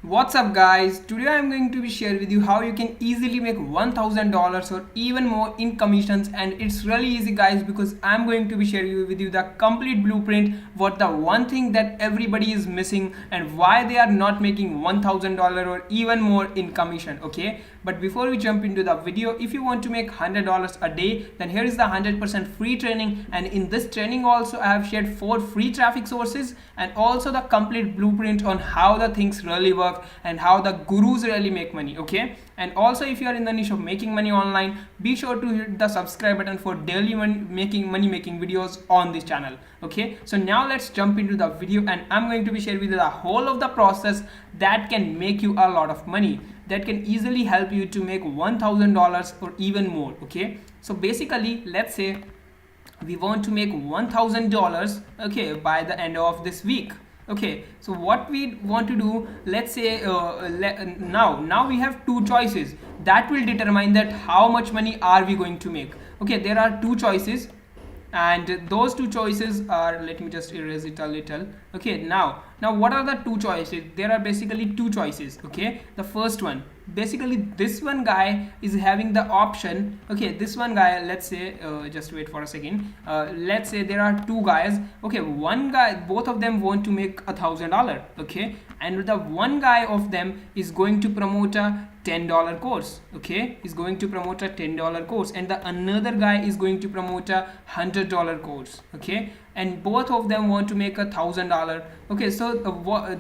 What's up guys, today I'm going to be share with you how you can easily make $1,000 or even more in commissions, and it's really easy guys because I'm going to be sharing with you the complete blueprint, what the one thing that everybody is missing and why they are not making $1,000 or even more in commission. Okay, but before we jump into the video, if you want to make $100 a day, then here is the 100% free training, and in this training also I have shared 4 free traffic sources and also the complete blueprint on how the things really work and how the gurus really make money. Okay, and also if you are in the niche of making money online, be sure to hit the subscribe button for daily money making videos on this channel. Okay, so now let's jump into the video, and I'm going to be sharing with you the whole of the process that can make you a lot of money, that can easily help you to make $1,000 or even more. Okay, so basically let's say we want to make $1,000, okay, by the end of this week. Okay, so what we want to do, let's say now we have two choices that will determine that how much money are we going to make. Okay, there are two choices, and those two choices are, let me just erase it a little. Okay, now what are the two choices? There are basically two choices. Okay, the first one, basically this one guy is having the option. Okay, this one guy, let's say just wait for a second. Let's say there are two guys. Okay, one guy, both of them want to make $1,000. Okay, and the one guy of them is going to promote a $10 course. Okay, is going to promote a $10 course, and the another guy is going to promote a $100 course. Okay, and both of them want to make $1,000. Okay, so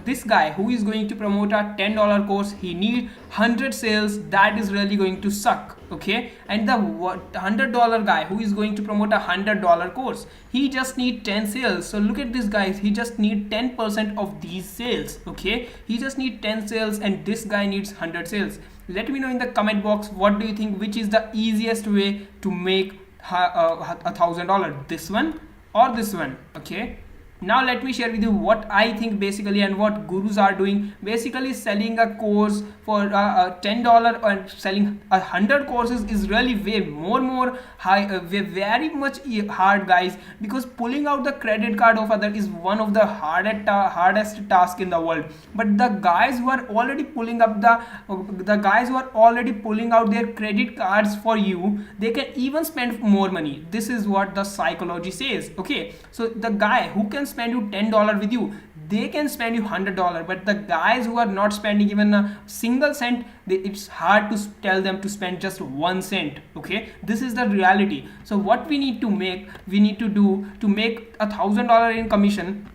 this guy who is going to promote a $10 course, he need 100 sales. That is really going to suck. Okay, and the $100 guy who is going to promote a $100 course, he just need 10 sales. So look at this guy, he just need 10% of these sales. Okay, he just need 10 sales, and this guy needs 100 sales. Let me know in the comment box, what do you think, which is the easiest way to make $1,000, this one or this one? Okay, now let me share with you what I think basically and what gurus are doing. Basically selling a course for $10 and selling 100 courses is really way more high, very much hard guys, because pulling out the credit card of other is one of the hardest task in the world. But the guys who are already pulling up the guys who are already pulling out their credit cards for you, they can even spend more money. This is what the psychology says. Okay, so the guy who can spend you $10 with you, they can spend you $100. But the guys who are not spending even a single cent, it's hard to tell them to spend just 1 cent. Okay, this is the reality. So what we need to do to make $1,000 in commission,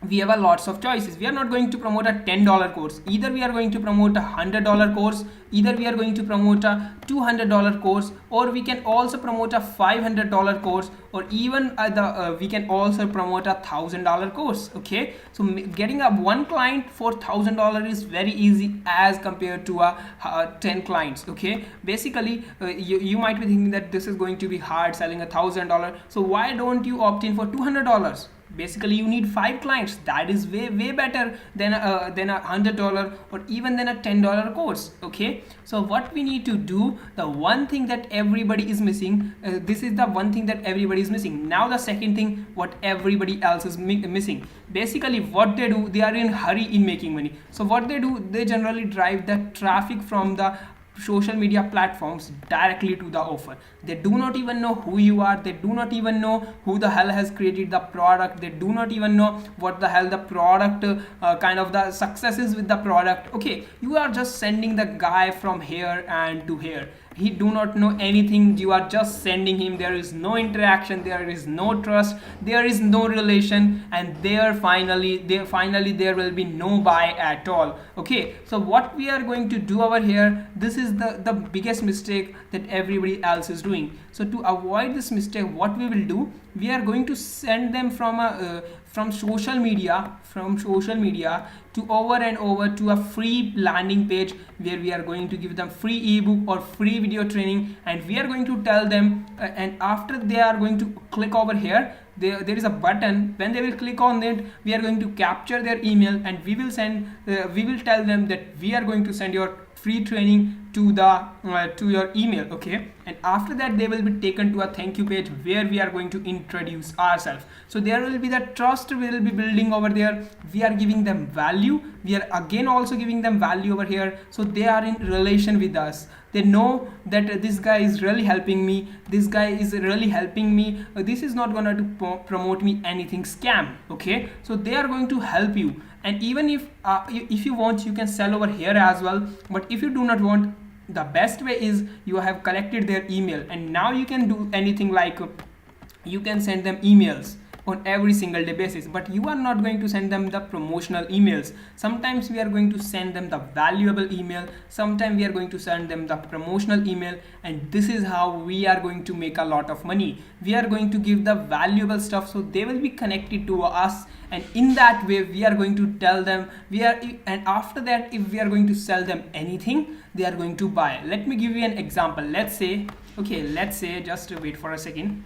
we have a lots of choices. We are not going to promote a $10 course. Either we are going to promote a $100 course, either we are going to promote a $200 course, or we can also promote a $500 course, or even we can also promote a $1,000 course. Okay, so getting a one client for $1,000 is very easy as compared to a 10 clients. Okay, basically you might be thinking that this is going to be hard selling $1,000, so why don't you opt in for $200? Basically you need 5 clients. That is way better than a $100 or even than a $10 course. Okay, so what we need to do, the one thing that everybody is missing, this is the one thing that everybody is missing. Now the second thing, what everybody else is missing, basically what they do, they are in hurry in making money. So what they do, they generally drive the traffic from the social media platforms directly to the offer. They do not even know who you are, they do not even know who the hell has created the product, they do not even know what the hell the product kind of the success is with the product. Okay, you are just sending the guy from here and to here, he do not know anything. You are just sending him, there is no interaction, there is no trust, there is no relation, and finally there will be no buy at all. Okay, so what we are going to do over here, this is the biggest mistake that everybody else is doing. So to avoid this mistake, what we will do, we are going to send them from social media to over and over to a free landing page, where we are going to give them free ebook or free video training, and we are going to tell them and after they are going to click over here, there is a button. When they will click on it, we are going to capture their email, and we will tell them that we are going to send your free training to your email. Okay, and after that they will be taken to a thank you page where we are going to introduce ourselves. So there will be the trust we will be building over there. We are giving them value, we are again also giving them value over here, so they are in relation with us. They know that this guy is really helping me, this guy is really helping me, this is not gonna to promote me anything scam. Okay, so they are going to help you. And even if you want, you can sell over here as well, but if you do not want, the best way is you have collected their email, and now you can do anything like you can send them emails on every single day basis, but you are not going to send them the promotional emails. Sometimes we are going to send them the valuable email, sometimes we are going to send them the promotional email, and this is how we are going to make a lot of money. We are going to give the valuable stuff, so they will be connected to us, and in that way we are going to tell them and after that, if we are going to sell them anything, they are going to buy. Let me give you an example. Let's say, just wait for a second.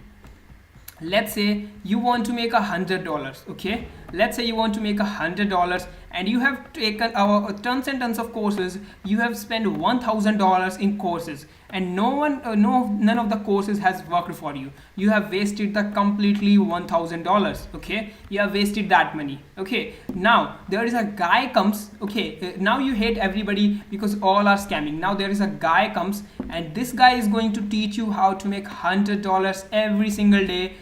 Let's say you want to make $100. Okay, let's say you want to make $100, and you have taken our tons and tons of courses. You have spent $1,000 in courses, and none of the courses has worked for you. You have wasted the completely $1,000. Okay, you have wasted that money. Okay, now there is a guy comes. Okay, now you hate everybody because all are scamming. Now there is a guy comes, and this guy is going to teach you how to make $100 every single day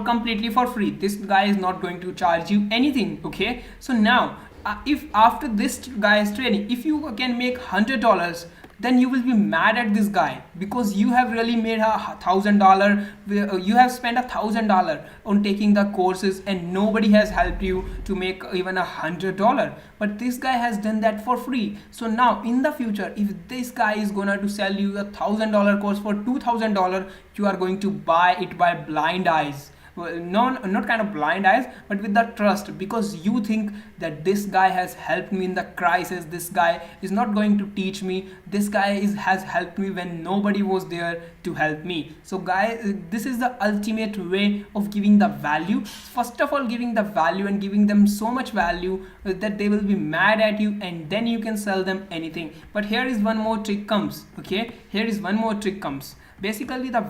completely for free. This guy is not going to charge you anything. Okay, so now if after this guy's training, if you can make $100, then you will be mad at this guy because you have really made $1,000. You have spent $1,000 on taking the courses, and nobody has helped you to make even $100, but this guy has done that for free. So now in the future, if this guy is gonna to sell you a $1,000 course for $2,000, you are going to buy it by blind eyes. Well, no, not kind of blind eyes, but with the trust, because you think that this guy has helped me in the crisis. This guy is not going to teach me. This guy has helped me when nobody was there to help me. So guys, this is the ultimate way of giving the value. First of all, giving the value and giving them so much value that they will be mad at you, and then you can sell them anything. But here is one more trick comes. Okay, here is one more trick comes. Basically, the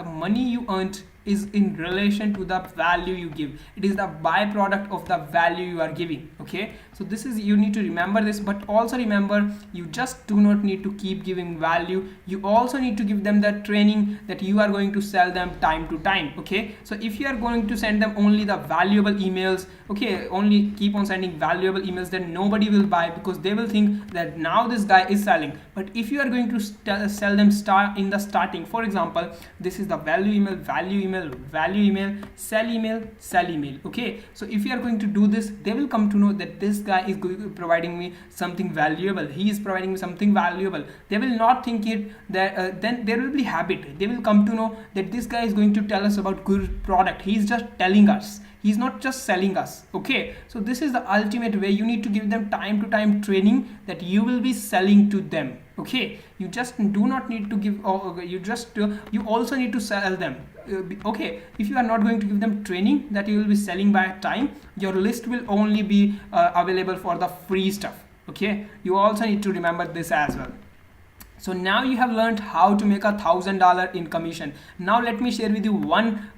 money you earned is in relation to the value you give. It is the byproduct of the value you are giving. Okay, so this is, you need to remember this, but also remember, you just do not need to keep giving value. You also need to give them the training that you are going to sell them time to time. Okay, so if you are going to send them only the valuable emails, okay, only keep on sending valuable emails, then nobody will buy, because they will think that now this guy is selling. But if you are going to sell them in the starting, for example, this is the value email, sell email. Okay, so if you are going to do this, they will come to know that this guy is providing me something valuable. He is providing me something valuable. They will not think it that then there will be habit. They will come to know that this guy is going to tell us about good product. He is just telling us. He's not just selling us. Okay, so this is the ultimate way. You need to give them time to time training that you will be selling to them. Okay, you just do not need to give, you also need to sell them. Okay, if you are not going to give them training that you will be selling by time, your list will only be available for the free stuff. Okay, you also need to remember this as well. So now you have learned how to make $1,000 in commission. Now let me share with you one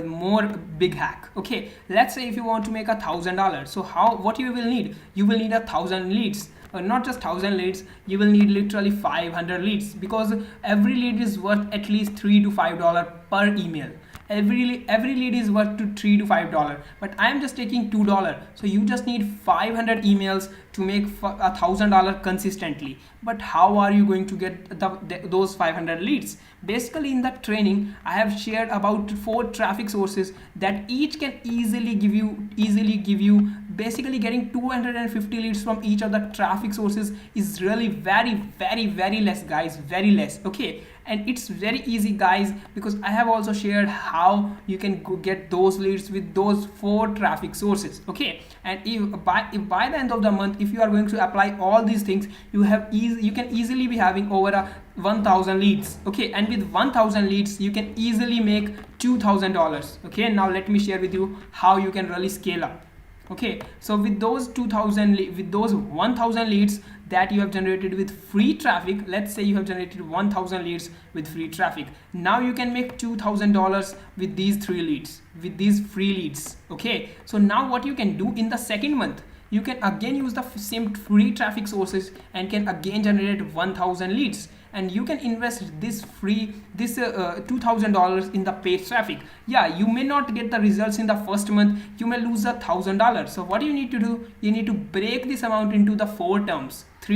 more big hack. Okay, let's say if you want to make $1,000, so what you will need? You will need 1,000 leads. Not just 1,000 leads, you will need literally 500 leads, because every lead is worth at least $3 to $5 per email. Every lead is worth to $3 to $5, but I am just taking $2. So you just need 500 emails to make $1,000 consistently. But how are you going to get those 500 leads? Basically, in that training, I have shared about 4 traffic sources that each can easily give you. Basically, getting 250 leads from each of the traffic sources is really very less, guys, very less. Okay, and it's very easy guys, because I have also shared how you can get those leads with those 4 traffic sources. Okay, and if by the end of the month, if you are going to apply all these things, you can easily be having over a 1000 leads. Okay, and with 1000 leads you can easily make $2000. Okay, now let me share with you how you can really scale up. Okay, so with those 1000 leads that you have generated with free traffic, let's say you have generated 1000 leads with free traffic, now you can make $2000 with these 3 leads, with these free leads. Okay, so now what you can do in the second month, you can again use the same free traffic sources and can again generate 1000 leads, and you can invest this $2000 in the paid traffic. Yeah, you may not get the results in the first month, you may lose $1000. So what you need to do, you need to break this amount into the 3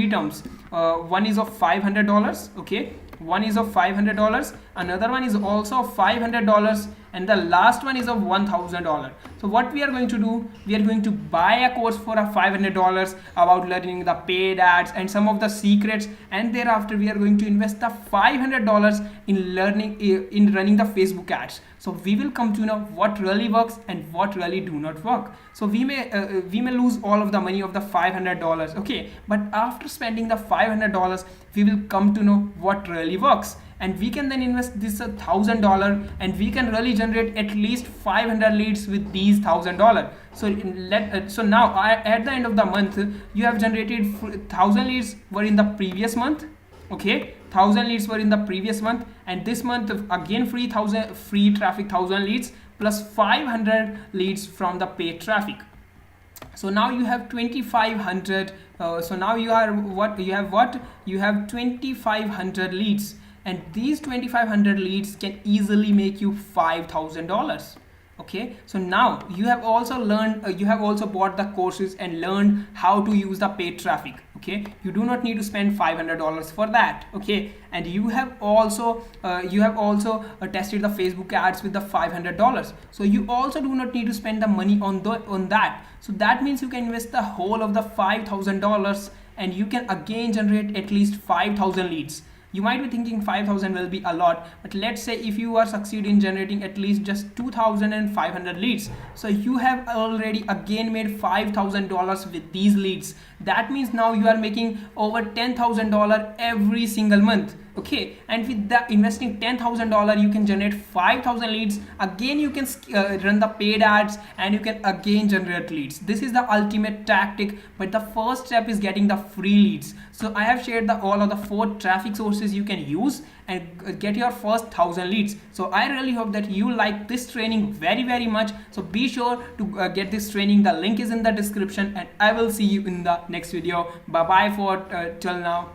terms. One is of $500. Okay, one is of $500, another one is also of $500, and the last one is of $1000. So what we are going to do, we are going to buy a course for a $500 about learning the paid ads and some of the secrets, and thereafter we are going to invest the $500 in running the Facebook ads. So we will come to know what really works and what really do not work. So we may lose all of the money of the $500. Okay, but after spending the $500, we will come to know what really works, and we can then invest this $1000, and we can really generate at least 500 leads with these $1000. So now at the end of the month, you have generated 1000 leads were in the previous month. Okay, 1000 leads were in the previous month, and this month again free traffic 1000 leads plus 500 leads from the paid traffic. So now you have 2500. So now you have 2500 leads, and these 2500 leads can easily make you $5000. Okay, so now you have also learned, you have also bought the courses and learned how to use the paid traffic. Okay, you do not need to spend $500 for that. Okay, and you have also tested the Facebook ads with the $500. So you also do not need to spend the money on that. So that means you can invest the whole of the $5000, and you can again generate at least 5000 leads. You might be thinking 5000 will be a lot, but let's say if you are succeed in generating at least just 2500 leads, so you have already again made $5000 with these leads. That means now you are making over $10,000 every single month. Okay, and with the investing $10,000, you can generate 5000 leads. Again, you can run the paid ads, and you can again generate leads. This is the ultimate tactic, but the first step is getting the free leads. So I have shared all of the 4 traffic sources you can use and get your first 1000 leads. So I really hope that you like this training very, very much. So be sure to get this training. The link is in the description, and I will see you in the next video. Bye bye for till now.